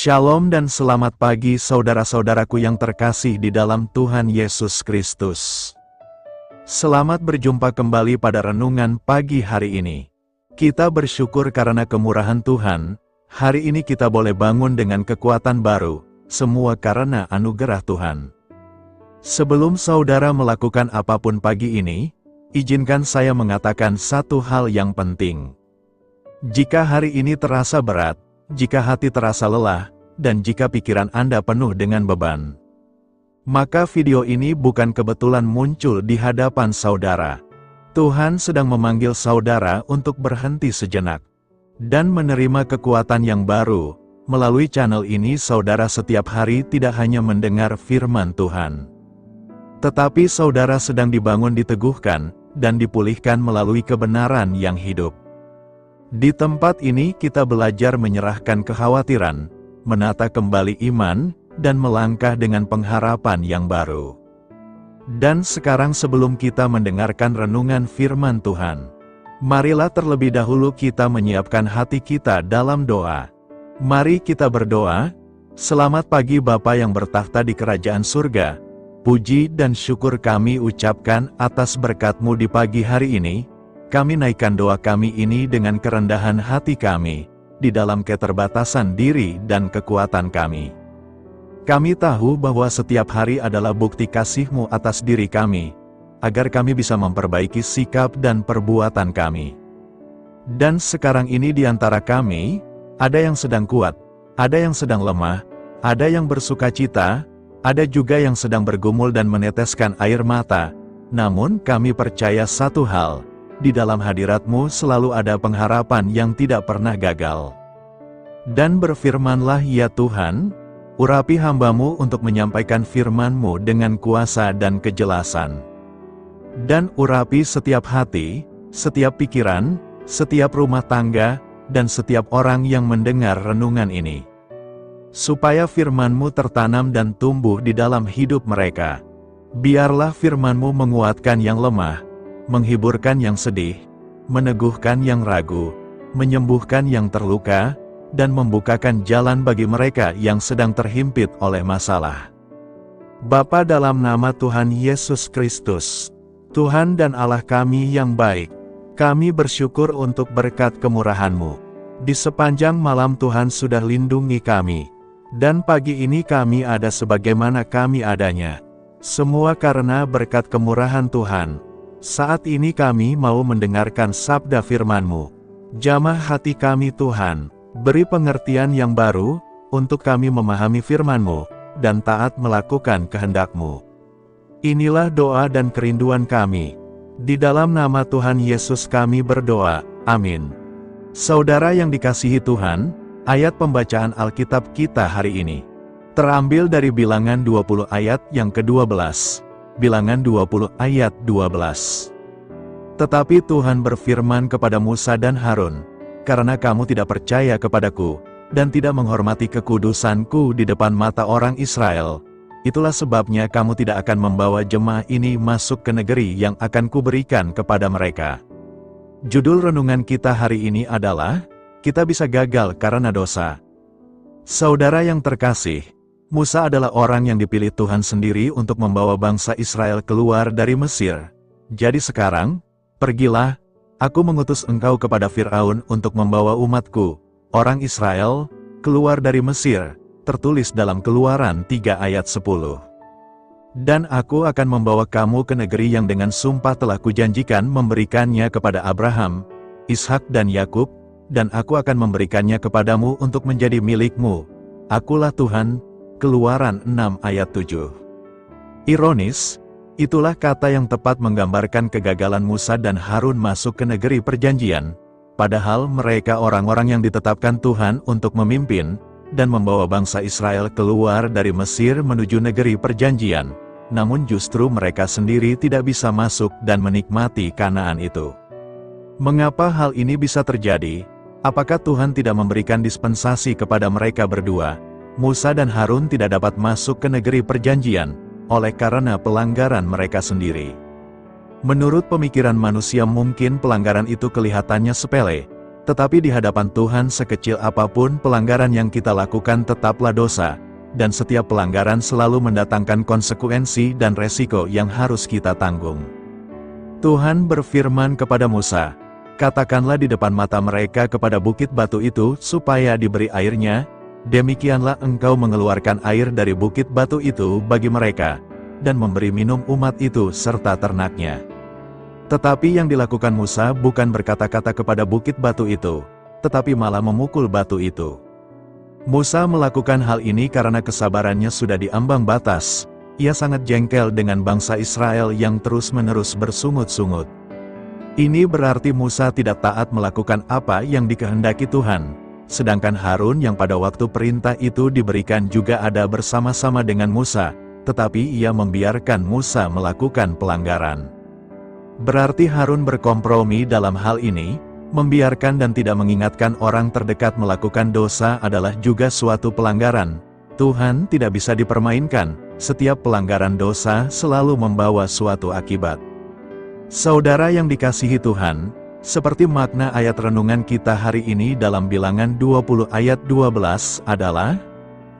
Shalom dan selamat pagi saudara-saudaraku yang terkasih di dalam Tuhan Yesus Kristus. Selamat berjumpa kembali pada renungan pagi hari ini. Kita bersyukur karena kemurahan Tuhan, hari ini kita boleh bangun dengan kekuatan baru, semua karena anugerah Tuhan. Sebelum saudara melakukan apapun pagi ini, izinkan saya mengatakan satu hal yang penting. Jika hari ini terasa berat, jika hati terasa lelah, dan jika pikiran Anda penuh dengan beban, maka video ini bukan kebetulan muncul di hadapan saudara. Tuhan sedang memanggil saudara untuk berhenti sejenak dan menerima kekuatan yang baru. Melalui channel ini saudara setiap hari tidak hanya mendengar firman Tuhan, tetapi saudara sedang dibangun, diteguhkan, dan dipulihkan melalui kebenaran yang hidup. Di tempat ini kita belajar menyerahkan kekhawatiran, menata kembali iman, dan melangkah dengan pengharapan yang baru. Dan sekarang sebelum kita mendengarkan renungan firman Tuhan, marilah terlebih dahulu kita menyiapkan hati kita dalam doa. Mari kita berdoa. Selamat pagi Bapa yang bertahta di kerajaan surga. Puji dan syukur kami ucapkan atas berkat-Mu di pagi hari ini. Kami naikkan doa kami ini dengan kerendahan hati kami, di dalam keterbatasan diri dan kekuatan kami. Kami tahu bahwa setiap hari adalah bukti kasih-Mu atas diri kami, agar kami bisa memperbaiki sikap dan perbuatan kami. Dan sekarang ini di antara kami, ada yang sedang kuat, ada yang sedang lemah, ada yang bersukacita, ada juga yang sedang bergumul dan meneteskan air mata. Namun kami percaya satu hal, di dalam hadirat-Mu selalu ada pengharapan yang tidak pernah gagal. Dan berfirmanlah ya Tuhan, urapi hamba-Mu untuk menyampaikan firman-Mu dengan kuasa dan kejelasan. Dan urapi setiap hati, setiap pikiran, setiap rumah tangga, dan setiap orang yang mendengar renungan ini. Supaya firman-Mu tertanam dan tumbuh di dalam hidup mereka. Biarlah firman-Mu menguatkan yang lemah, menghiburkan yang sedih, meneguhkan yang ragu, menyembuhkan yang terluka, dan membukakan jalan bagi mereka yang sedang terhimpit oleh masalah. Bapa, dalam nama Tuhan Yesus Kristus, Tuhan dan Allah kami yang baik, kami bersyukur untuk berkat kemurahan-Mu. Di sepanjang malam Tuhan sudah lindungi kami, dan pagi ini kami ada sebagaimana kami adanya. Semua karena berkat kemurahan Tuhan. Saat ini kami mau mendengarkan sabda firman-Mu. Jamah hati kami Tuhan, beri pengertian yang baru, untuk kami memahami firman-Mu, dan taat melakukan kehendak-Mu. Inilah doa dan kerinduan kami. Di dalam nama Tuhan Yesus kami berdoa, amin. Saudara yang dikasihi Tuhan, ayat pembacaan Alkitab kita hari ini terambil dari Bilangan 20 ayat yang ke-12. Bilangan 20 ayat 12. Tetapi Tuhan berfirman kepada Musa dan Harun, karena kamu tidak percaya kepadaku, dan tidak menghormati kekudusanku di depan mata orang Israel, itulah sebabnya kamu tidak akan membawa jemaah ini masuk ke negeri yang akan kuberikan kepada mereka. Judul renungan kita hari ini adalah, kita bisa gagal karena dosa. Saudara yang terkasih, Musa adalah orang yang dipilih Tuhan sendiri untuk membawa bangsa Israel keluar dari Mesir. Jadi sekarang, pergilah, aku mengutus engkau kepada Firaun untuk membawa umatku, orang Israel, keluar dari Mesir, tertulis dalam Keluaran 3 ayat 10. Dan aku akan membawa kamu ke negeri yang dengan sumpah telah kujanjikan memberikannya kepada Abraham, Ishak dan Yakub, dan aku akan memberikannya kepadamu untuk menjadi milikmu. Akulah Tuhan. Keluaran 6 ayat 7. Ironis, itulah kata yang tepat menggambarkan kegagalan Musa dan Harun masuk ke negeri perjanjian, padahal mereka orang-orang yang ditetapkan Tuhan untuk memimpin, dan membawa bangsa Israel keluar dari Mesir menuju negeri perjanjian, namun justru mereka sendiri tidak bisa masuk dan menikmati Kanaan itu. Mengapa hal ini bisa terjadi? Apakah Tuhan tidak memberikan dispensasi kepada mereka berdua? Musa dan Harun tidak dapat masuk ke negeri perjanjian, oleh karena pelanggaran mereka sendiri. Menurut pemikiran manusia mungkin pelanggaran itu kelihatannya sepele, Tetapi di hadapan Tuhan sekecil apapun pelanggaran yang kita lakukan tetaplah dosa, dan setiap pelanggaran selalu mendatangkan konsekuensi dan resiko yang harus kita tanggung. Tuhan berfirman kepada Musa, "Katakanlah di depan mata mereka kepada bukit batu itu supaya diberi airnya, demikianlah engkau mengeluarkan air dari bukit batu itu bagi mereka, dan memberi minum umat itu serta ternaknya." Tetapi yang dilakukan Musa bukan berkata-kata kepada bukit batu itu, tetapi malah memukul batu itu. Musa melakukan hal ini karena kesabarannya sudah diambang batas. Ia sangat jengkel dengan bangsa Israel yang terus-menerus bersungut-sungut. Ini berarti Musa tidak taat melakukan apa yang dikehendaki Tuhan, sedangkan Harun yang pada waktu perintah itu diberikan juga ada bersama-sama dengan Musa, tetapi ia membiarkan Musa melakukan pelanggaran. Berarti Harun berkompromi dalam hal ini, membiarkan dan tidak mengingatkan orang terdekat melakukan dosa adalah juga suatu pelanggaran. Tuhan tidak bisa dipermainkan, setiap pelanggaran dosa selalu membawa suatu akibat. Saudara yang dikasihi Tuhan, seperti makna ayat renungan kita hari ini dalam Bilangan 20 ayat 12 adalah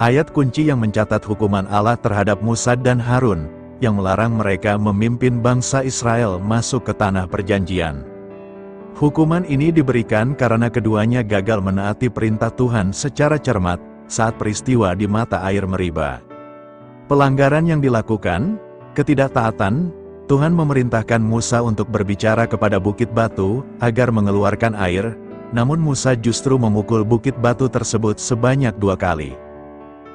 ayat kunci yang mencatat hukuman Allah terhadap Musa dan Harun, yang melarang mereka memimpin bangsa Israel masuk ke tanah perjanjian. Hukuman ini diberikan karena keduanya gagal menaati perintah Tuhan secara cermat saat peristiwa di mata air Meriba. Pelanggaran yang dilakukan, ketidaktaatan, Tuhan memerintahkan Musa untuk berbicara kepada bukit batu agar mengeluarkan air, namun Musa justru memukul bukit batu tersebut sebanyak 2 kali.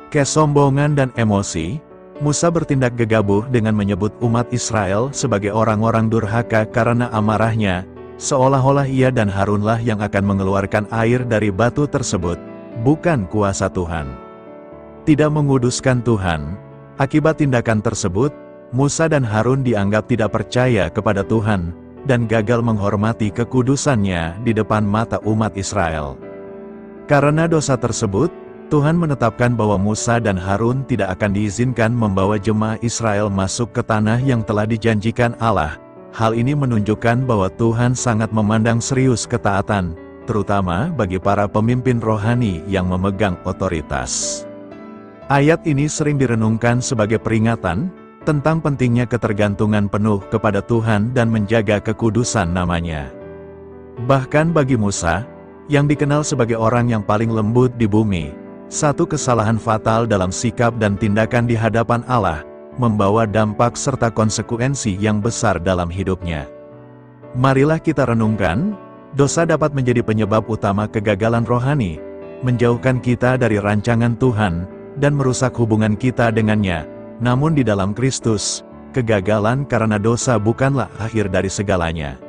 Kesombongan dan emosi, Musa bertindak gegabah dengan menyebut umat Israel sebagai orang-orang durhaka karena amarahnya, seolah-olah ia dan Harunlah yang akan mengeluarkan air dari batu tersebut, bukan kuasa Tuhan. Tidak menguduskan Tuhan. Akibat tindakan tersebut, Musa dan Harun dianggap tidak percaya kepada Tuhan, dan gagal menghormati kekudusannya di depan mata umat Israel. Karena dosa tersebut, Tuhan menetapkan bahwa Musa dan Harun tidak akan diizinkan membawa jemaah Israel masuk ke tanah yang telah dijanjikan Allah. Hal ini menunjukkan bahwa Tuhan sangat memandang serius ketaatan, terutama bagi para pemimpin rohani yang memegang otoritas. Ayat ini sering direnungkan sebagai peringatan tentang pentingnya ketergantungan penuh kepada Tuhan dan menjaga kekudusan namanya. Bahkan bagi Musa, yang dikenal sebagai orang yang paling lembut di bumi, satu kesalahan fatal dalam sikap dan tindakan di hadapan Allah, membawa dampak serta konsekuensi yang besar dalam hidupnya. Marilah kita renungkan, dosa dapat menjadi penyebab utama kegagalan rohani, menjauhkan kita dari rancangan Tuhan, dan merusak hubungan kita dengannya. Namun di dalam Kristus, kegagalan karena dosa bukanlah akhir dari segalanya.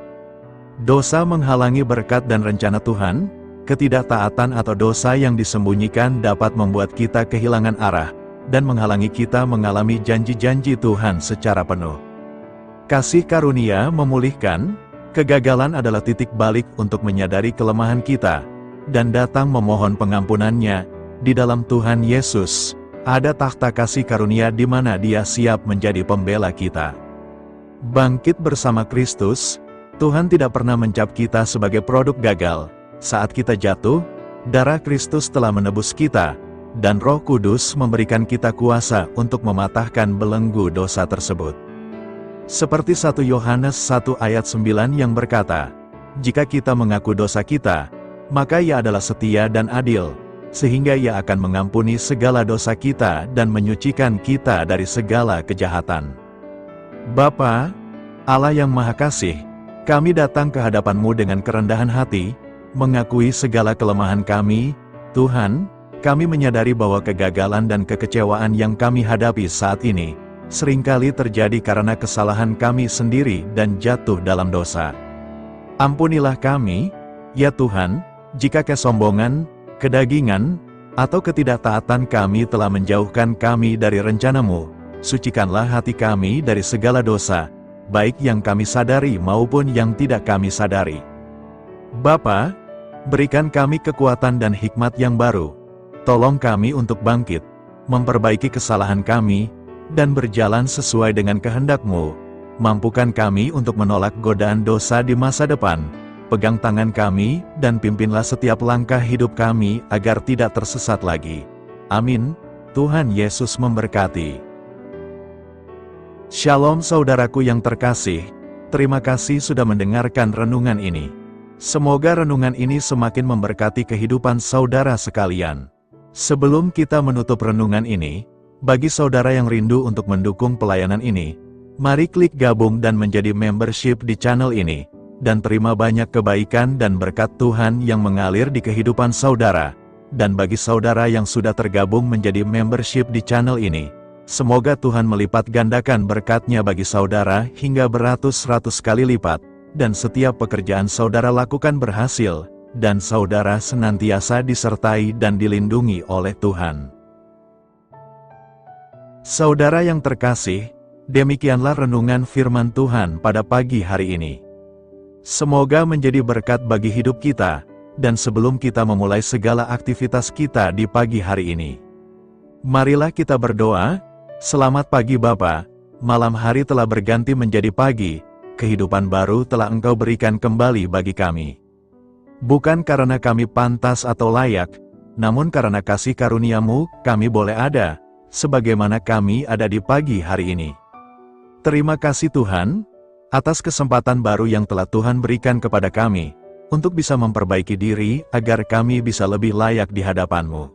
Dosa menghalangi berkat dan rencana Tuhan. Ketidaktaatan atau dosa yang disembunyikan dapat membuat kita kehilangan arah, dan menghalangi kita mengalami janji-janji Tuhan secara penuh. Kasih karunia memulihkan, kegagalan adalah titik balik untuk menyadari kelemahan kita, dan datang memohon pengampunannya. Di dalam Tuhan Yesus, ada takhta kasih karunia di mana Dia siap menjadi pembela kita. Bangkit bersama Kristus, Tuhan tidak pernah mencap kita sebagai produk gagal. Saat kita jatuh, darah Kristus telah menebus kita, dan Roh Kudus memberikan kita kuasa untuk mematahkan belenggu dosa tersebut. Seperti 1 Yohanes 1 ayat 9 yang berkata, "Jika kita mengaku dosa kita, maka Ia adalah setia dan adil, sehingga Ia akan mengampuni segala dosa kita dan menyucikan kita dari segala kejahatan." Bapa, Allah yang Maha Kasih, kami datang ke hadapan-Mu dengan kerendahan hati, mengakui segala kelemahan kami. Tuhan, kami menyadari bahwa kegagalan dan kekecewaan yang kami hadapi saat ini, seringkali terjadi karena kesalahan kami sendiri dan jatuh dalam dosa. Ampunilah kami, ya Tuhan, jika kesombongan, kedagingan, atau ketidaktaatan kami telah menjauhkan kami dari rencana-Mu. Sucikanlah hati kami dari segala dosa, baik yang kami sadari maupun yang tidak kami sadari. Bapa, berikan kami kekuatan dan hikmat yang baru. Tolong kami untuk bangkit, memperbaiki kesalahan kami, dan berjalan sesuai dengan kehendak-Mu. Mampukan kami untuk menolak godaan dosa di masa depan, pegang tangan kami, dan pimpinlah setiap langkah hidup kami agar tidak tersesat lagi. Amin. Tuhan Yesus memberkati. Shalom saudaraku yang terkasih, terima kasih sudah mendengarkan renungan ini. Semoga renungan ini semakin memberkati kehidupan saudara sekalian. Sebelum kita menutup renungan ini, bagi saudara yang rindu untuk mendukung pelayanan ini, mari klik gabung dan menjadi membership di channel ini, dan terima banyak kebaikan dan berkat Tuhan yang mengalir di kehidupan saudara. Dan bagi saudara yang sudah tergabung menjadi membership di channel ini, semoga Tuhan melipat gandakan berkat-Nya bagi saudara hingga beratus-ratus kali lipat, dan setiap pekerjaan saudara lakukan berhasil, dan saudara senantiasa disertai dan dilindungi oleh Tuhan. Saudara yang terkasih, demikianlah renungan firman Tuhan pada pagi hari ini. Semoga menjadi berkat bagi hidup kita, dan sebelum kita memulai segala aktivitas kita di pagi hari ini, marilah kita berdoa. Selamat pagi Bapa, malam hari telah berganti menjadi pagi, kehidupan baru telah Engkau berikan kembali bagi kami. Bukan karena kami pantas atau layak, namun karena kasih karunia-Mu, kami boleh ada, sebagaimana kami ada di pagi hari ini. Terima kasih Tuhan, atas kesempatan baru yang telah Tuhan berikan kepada kami, untuk bisa memperbaiki diri, agar kami bisa lebih layak di hadapan-Mu.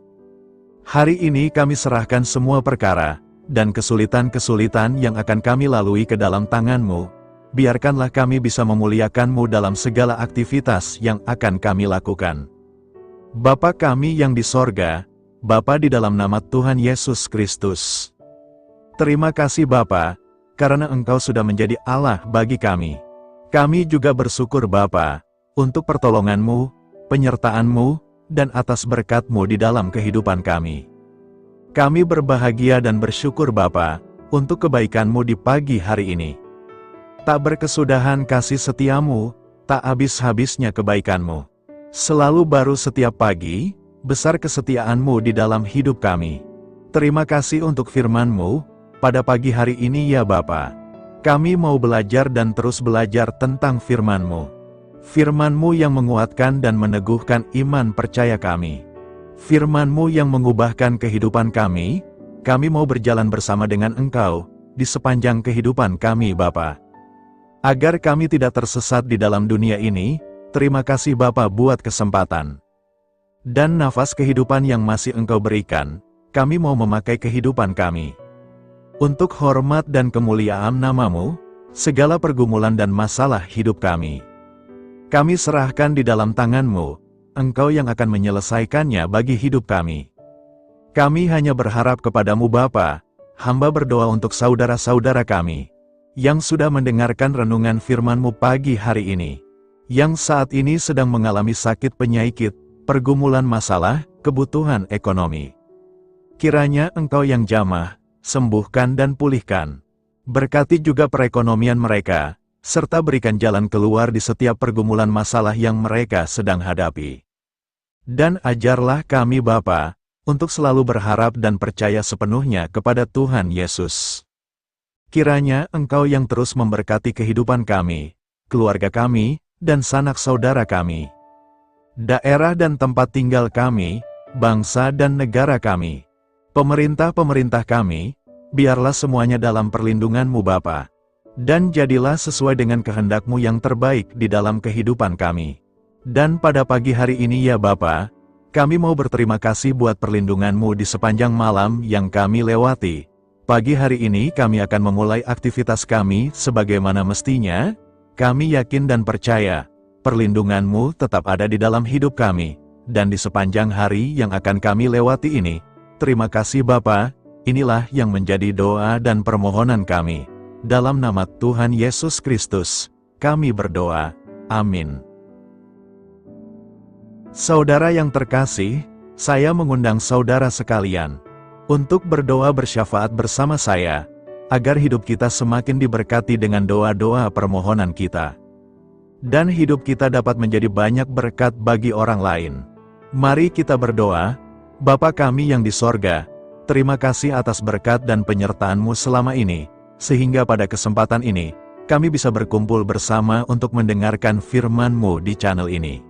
Hari ini kami serahkan semua perkara, dan kesulitan-kesulitan yang akan kami lalui ke dalam tangan-Mu. Biarkanlah kami bisa memuliakan-Mu dalam segala aktivitas yang akan kami lakukan. Bapa kami yang di sorga, Bapa di dalam nama Tuhan Yesus Kristus. Terima kasih Bapa, karena Engkau sudah menjadi Allah bagi kami. Kami juga bersyukur Bapa, untuk pertolongan-Mu, penyertaan-Mu, dan atas berkat-Mu di dalam kehidupan kami. Kami berbahagia dan bersyukur Bapa, untuk kebaikan-Mu di pagi hari ini. Tak berkesudahan kasih setia-Mu, tak habis-habisnya kebaikan-Mu. Selalu baru setiap pagi, besar kesetiaan-Mu di dalam hidup kami. Terima kasih untuk firman-Mu, pada pagi hari ini ya Bapa. Kami mau belajar dan terus belajar tentang firman-Mu. Firman-Mu yang menguatkan dan meneguhkan iman percaya kami. Firman-Mu yang mengubahkan kehidupan kami mau berjalan bersama dengan Engkau, di sepanjang kehidupan kami Bapa. Agar kami tidak tersesat di dalam dunia ini, terima kasih Bapa buat kesempatan dan nafas kehidupan yang masih Engkau berikan. Kami mau memakai kehidupan kami untuk hormat dan kemuliaan nama-Mu, segala pergumulan dan masalah hidup kami serahkan di dalam tangan-Mu. Engkau yang akan menyelesaikannya bagi hidup kami. Kami hanya berharap kepada-Mu Bapa. Hamba berdoa untuk saudara-saudara kami yang sudah mendengarkan renungan firman-Mu pagi hari ini, yang saat ini sedang mengalami sakit penyakit, pergumulan masalah, kebutuhan ekonomi. Kiranya Engkau yang jamah, sembuhkan dan pulihkan. Berkati juga perekonomian mereka, serta berikan jalan keluar di setiap pergumulan masalah yang mereka sedang hadapi. Dan ajarlah kami Bapa, untuk selalu berharap dan percaya sepenuhnya kepada Tuhan Yesus. Kiranya Engkau yang terus memberkati kehidupan kami, keluarga kami, dan sanak saudara kami, daerah dan tempat tinggal kami, bangsa dan negara kami, pemerintah-pemerintah kami, biarlah semuanya dalam perlindungan-Mu Bapa. Dan jadilah sesuai dengan kehendak-Mu yang terbaik di dalam kehidupan kami. Dan pada pagi hari ini ya Bapa, kami mau berterima kasih buat perlindungan-Mu di sepanjang malam yang kami lewati. Pagi hari ini kami akan memulai aktivitas kami sebagaimana mestinya. Kami yakin dan percaya, perlindungan-Mu tetap ada di dalam hidup kami, dan di sepanjang hari yang akan kami lewati ini. Terima kasih Bapa, inilah yang menjadi doa dan permohonan kami. Dalam nama Tuhan Yesus Kristus, kami berdoa. Amin. Saudara yang terkasih, saya mengundang saudara sekalian untuk berdoa bersyafaat bersama saya, agar hidup kita semakin diberkati dengan doa-doa permohonan kita, dan hidup kita dapat menjadi banyak berkat bagi orang lain. Mari kita berdoa. Bapa kami yang di sorga, terima kasih atas berkat dan penyertaan-Mu selama ini, sehingga pada kesempatan ini, kami bisa berkumpul bersama untuk mendengarkan firman-Mu di channel ini.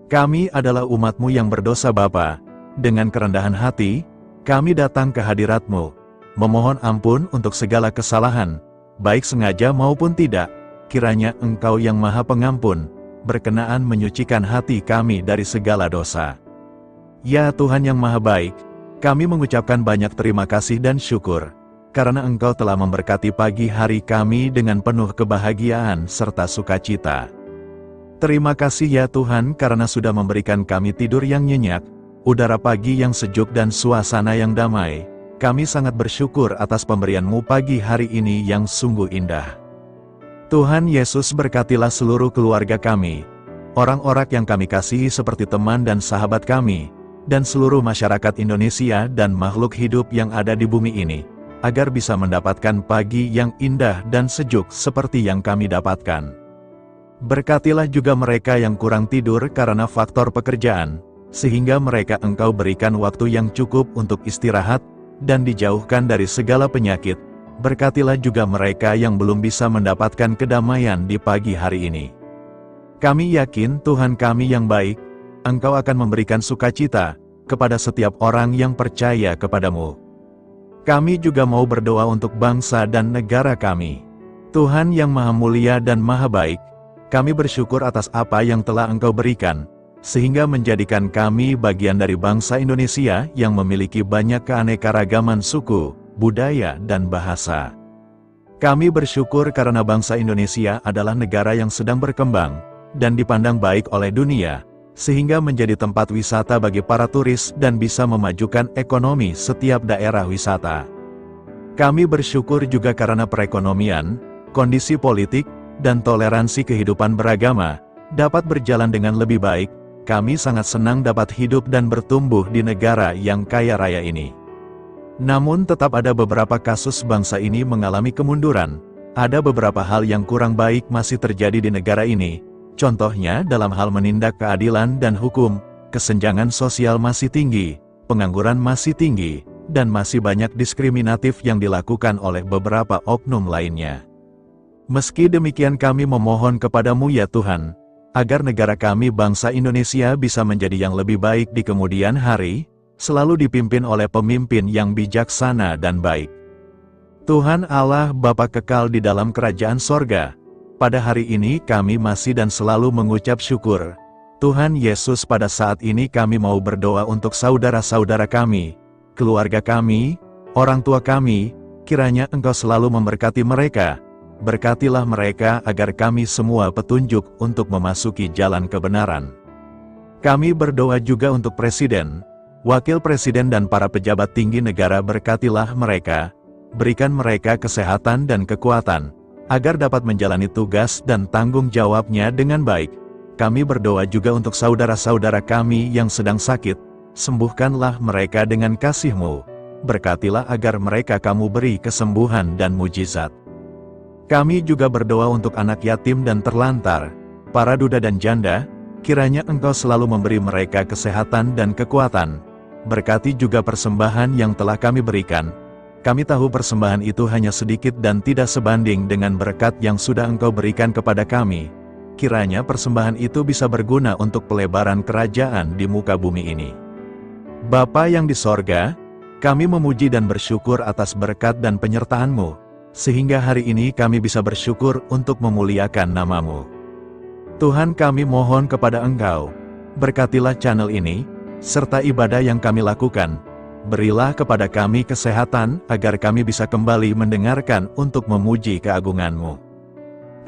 Kami adalah umat-Mu yang berdosa Bapa. Dengan kerendahan hati, kami datang ke hadirat-Mu, memohon ampun untuk segala kesalahan, baik sengaja maupun tidak. Kiranya Engkau yang Maha Pengampun, berkenaan menyucikan hati kami dari segala dosa. Ya Tuhan yang Maha Baik, kami mengucapkan banyak terima kasih dan syukur, karena Engkau telah memberkati pagi hari kami dengan penuh kebahagiaan serta sukacita. Terima kasih ya Tuhan karena sudah memberikan kami tidur yang nyenyak, udara pagi yang sejuk dan suasana yang damai. Kami sangat bersyukur atas pemberian-Mu pagi hari ini yang sungguh indah. Tuhan Yesus berkatilah seluruh keluarga kami, orang-orang yang kami kasihi seperti teman dan sahabat kami, dan seluruh masyarakat Indonesia dan makhluk hidup yang ada di bumi ini, agar bisa mendapatkan pagi yang indah dan sejuk seperti yang kami dapatkan. Berkatilah juga mereka yang kurang tidur karena faktor pekerjaan, sehingga mereka Engkau berikan waktu yang cukup untuk istirahat, dan dijauhkan dari segala penyakit. Berkatilah juga mereka yang belum bisa mendapatkan kedamaian di pagi hari ini. Kami yakin Tuhan kami yang baik, Engkau akan memberikan sukacita kepada setiap orang yang percaya kepadamu. Kami juga mau berdoa untuk bangsa dan negara kami. Tuhan yang Maha Mulia dan Maha Baik, kami bersyukur atas apa yang telah Engkau berikan, sehingga menjadikan kami bagian dari bangsa Indonesia yang memiliki banyak keanekaragaman suku, budaya, dan bahasa. Kami bersyukur karena bangsa Indonesia adalah negara yang sedang berkembang, dan dipandang baik oleh dunia, sehingga menjadi tempat wisata bagi para turis dan bisa memajukan ekonomi setiap daerah wisata. Kami bersyukur juga karena perekonomian, kondisi politik, dan toleransi kehidupan beragama, dapat berjalan dengan lebih baik. Kami sangat senang dapat hidup dan bertumbuh di negara yang kaya raya ini. Namun tetap ada beberapa kasus bangsa ini mengalami kemunduran. Ada beberapa hal yang kurang baik masih terjadi di negara ini. Contohnya dalam hal menindak keadilan dan hukum, kesenjangan sosial masih tinggi, pengangguran masih tinggi, dan masih banyak diskriminatif yang dilakukan oleh beberapa oknum lainnya. Meski demikian kami memohon kepadamu ya Tuhan, agar negara kami bangsa Indonesia bisa menjadi yang lebih baik di kemudian hari, selalu dipimpin oleh pemimpin yang bijaksana dan baik. Tuhan Allah Bapa kekal di dalam kerajaan sorga, pada hari ini kami masih dan selalu mengucap syukur. Tuhan Yesus, pada saat ini kami mau berdoa untuk saudara-saudara kami, keluarga kami, orang tua kami, kiranya Engkau selalu memberkati mereka. Berkatilah mereka agar kami semua petunjuk untuk memasuki jalan kebenaran. Kami berdoa juga untuk Presiden, Wakil Presiden dan para pejabat tinggi negara. Berkatilah mereka, berikan mereka kesehatan dan kekuatan, agar dapat menjalani tugas dan tanggung jawabnya dengan baik. Kami berdoa juga untuk saudara-saudara kami yang sedang sakit, sembuhkanlah mereka dengan kasih-Mu, berkatilah agar mereka Kamu beri kesembuhan dan mujizat. Kami juga berdoa untuk anak yatim dan terlantar, para duda dan janda, kiranya Engkau selalu memberi mereka kesehatan dan kekuatan. Berkati juga persembahan yang telah kami berikan. Kami tahu persembahan itu hanya sedikit dan tidak sebanding dengan berkat yang sudah Engkau berikan kepada kami. Kiranya persembahan itu bisa berguna untuk pelebaran kerajaan di muka bumi ini. Bapa yang di sorga, kami memuji dan bersyukur atas berkat dan penyertaan-Mu, sehingga hari ini kami bisa bersyukur untuk memuliakan nama-Mu. Tuhan, kami mohon kepada Engkau, berkatilah channel ini, serta ibadah yang kami lakukan. Berilah kepada kami kesehatan, agar kami bisa kembali mendengarkan untuk memuji keagungan-Mu.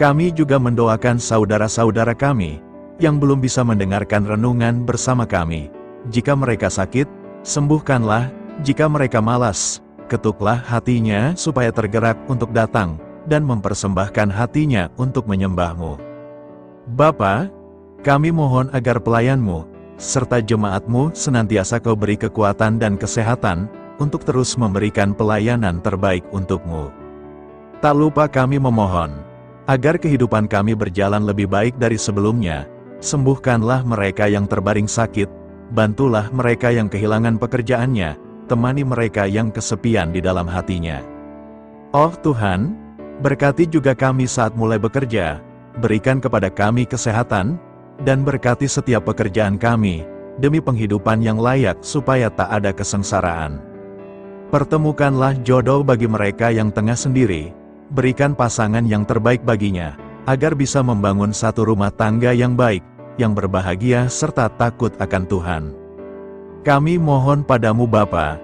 Kami juga mendoakan saudara-saudara kami, yang belum bisa mendengarkan renungan bersama kami. Jika mereka sakit, sembuhkanlah. Jika mereka malas, ketuklah hatinya supaya tergerak untuk datang, dan mempersembahkan hatinya untuk menyembah-Mu. Bapa, kami mohon agar pelayan-Mu, serta jemaat-Mu senantiasa Kau beri kekuatan dan kesehatan, untuk terus memberikan pelayanan terbaik untuk-Mu. Tak lupa kami memohon, agar kehidupan kami berjalan lebih baik dari sebelumnya. Sembuhkanlah mereka yang terbaring sakit, bantulah mereka yang kehilangan pekerjaannya, temani mereka yang kesepian di dalam hatinya. Oh Tuhan, Berkati juga kami saat mulai bekerja, berikan kepada kami kesehatan, dan berkati setiap pekerjaan kami, demi penghidupan yang layak supaya tak ada kesengsaraan. Pertemukanlah jodoh bagi mereka yang tengah sendiri, berikan pasangan yang terbaik baginya, agar bisa membangun satu rumah tangga yang baik, yang berbahagia serta takut akan Tuhan. Kami mohon padamu Bapa,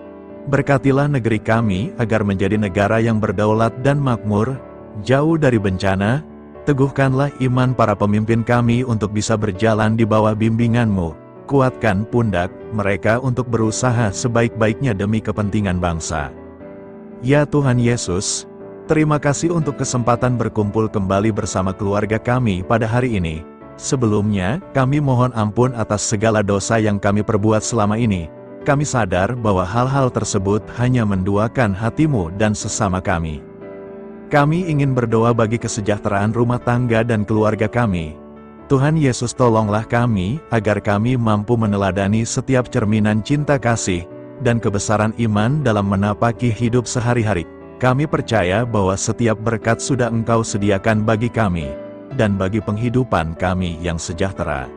berkatilah negeri kami agar menjadi negara yang berdaulat dan makmur, jauh dari bencana, teguhkanlah iman para pemimpin kami untuk bisa berjalan di bawah bimbingan-Mu, kuatkan pundak mereka untuk berusaha sebaik-baiknya demi kepentingan bangsa. Ya Tuhan Yesus, terima kasih untuk kesempatan berkumpul kembali bersama keluarga kami pada hari ini. Sebelumnya, kami mohon ampun atas segala dosa yang kami perbuat selama ini. Kami sadar bahwa hal-hal tersebut hanya menduakan hati-Mu dan sesama kami. Kami ingin berdoa bagi kesejahteraan rumah tangga dan keluarga kami. Tuhan Yesus tolonglah kami, agar kami mampu meneladani setiap cerminan cinta kasih, dan kebesaran iman dalam menapaki hidup sehari-hari. Kami percaya bahwa setiap berkat sudah Engkau sediakan bagi kami, dan bagi penghidupan kami yang sejahtera.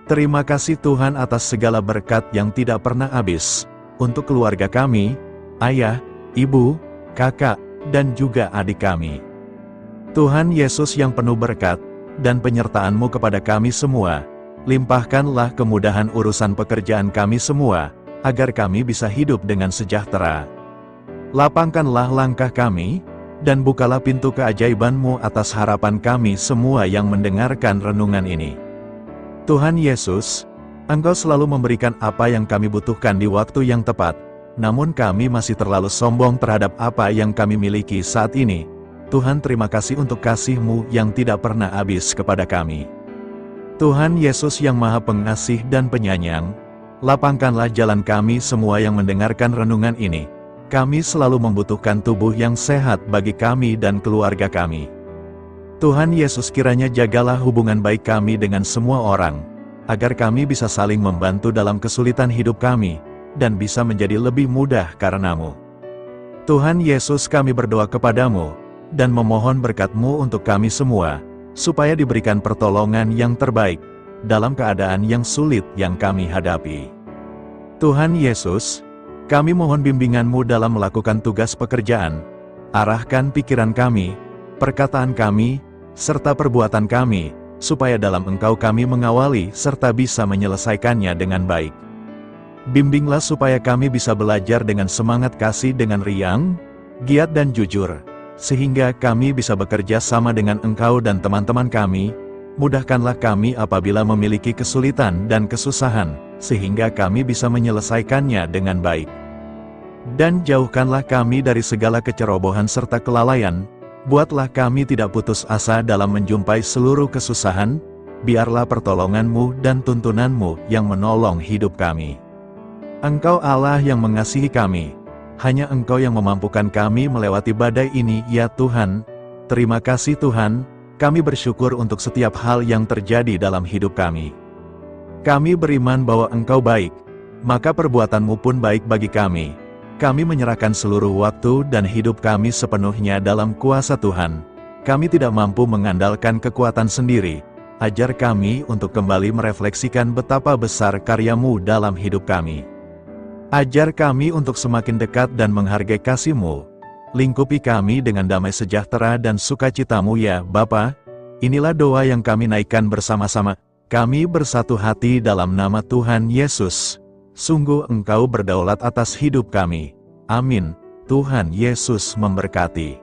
Terima kasih Tuhan atas segala berkat yang tidak pernah habis, untuk keluarga kami, ayah, ibu, kakak, dan juga adik kami. Tuhan Yesus yang penuh berkat, dan penyertaan-Mu kepada kami semua, limpahkanlah kemudahan urusan pekerjaan kami semua, agar kami bisa hidup dengan sejahtera. Lapangkanlah langkah kami, dan bukalah pintu keajaiban-Mu atas harapan kami semua yang mendengarkan renungan ini. Tuhan Yesus, Engkau selalu memberikan apa yang kami butuhkan di waktu yang tepat, namun kami masih terlalu sombong terhadap apa yang kami miliki saat ini. Tuhan, terima kasih untuk kasih-Mu yang tidak pernah habis kepada kami. Tuhan Yesus yang Maha Pengasih dan Penyayang, lapangkanlah jalan kami semua yang mendengarkan renungan ini. Kami selalu membutuhkan tubuh yang sehat bagi kami dan keluarga kami. Tuhan Yesus, kiranya jagalah hubungan baik kami dengan semua orang, agar kami bisa saling membantu dalam kesulitan hidup kami, dan bisa menjadi lebih mudah karena-Mu. Tuhan Yesus, kami berdoa kepadamu, dan memohon berkat-Mu untuk kami semua, supaya diberikan pertolongan yang terbaik, dalam keadaan yang sulit yang kami hadapi. Tuhan Yesus, kami mohon bimbingan-Mu dalam melakukan tugas pekerjaan. Arahkan pikiran kami, perkataan kami, serta perbuatan kami, supaya dalam Engkau kami mengawali serta bisa menyelesaikannya dengan baik. Bimbinglah supaya kami bisa belajar dengan semangat kasih dengan riang, giat dan jujur, sehingga kami bisa bekerja sama dengan Engkau dan teman-teman kami. Mudahkanlah kami apabila memiliki kesulitan dan kesusahan, sehingga kami bisa menyelesaikannya dengan baik. Dan jauhkanlah kami dari segala kecerobohan serta kelalaian, buatlah kami tidak putus asa dalam menjumpai seluruh kesusahan, biarlah pertolongan-Mu dan tuntunan-Mu yang menolong hidup kami. Engkau Allah yang mengasihi kami, hanya Engkau yang memampukan kami melewati badai ini, ya Tuhan. Terima kasih Tuhan, kami bersyukur untuk setiap hal yang terjadi dalam hidup kami. Kami beriman bahwa Engkau baik, maka perbuatan-Mu pun baik bagi kami. Kami menyerahkan seluruh waktu dan hidup kami sepenuhnya dalam kuasa Tuhan. Kami tidak mampu mengandalkan kekuatan sendiri. Ajar kami untuk kembali merefleksikan betapa besar karya-Mu dalam hidup kami. Ajar kami untuk semakin dekat dan menghargai kasih-Mu. Lingkupi kami dengan damai sejahtera dan sukacita-Mu ya Bapa. Inilah doa yang kami naikkan bersama-sama. Kami bersatu hati dalam nama Tuhan Yesus. Sungguh Engkau berdaulat atas hidup kami. Amin. Tuhan Yesus memberkati.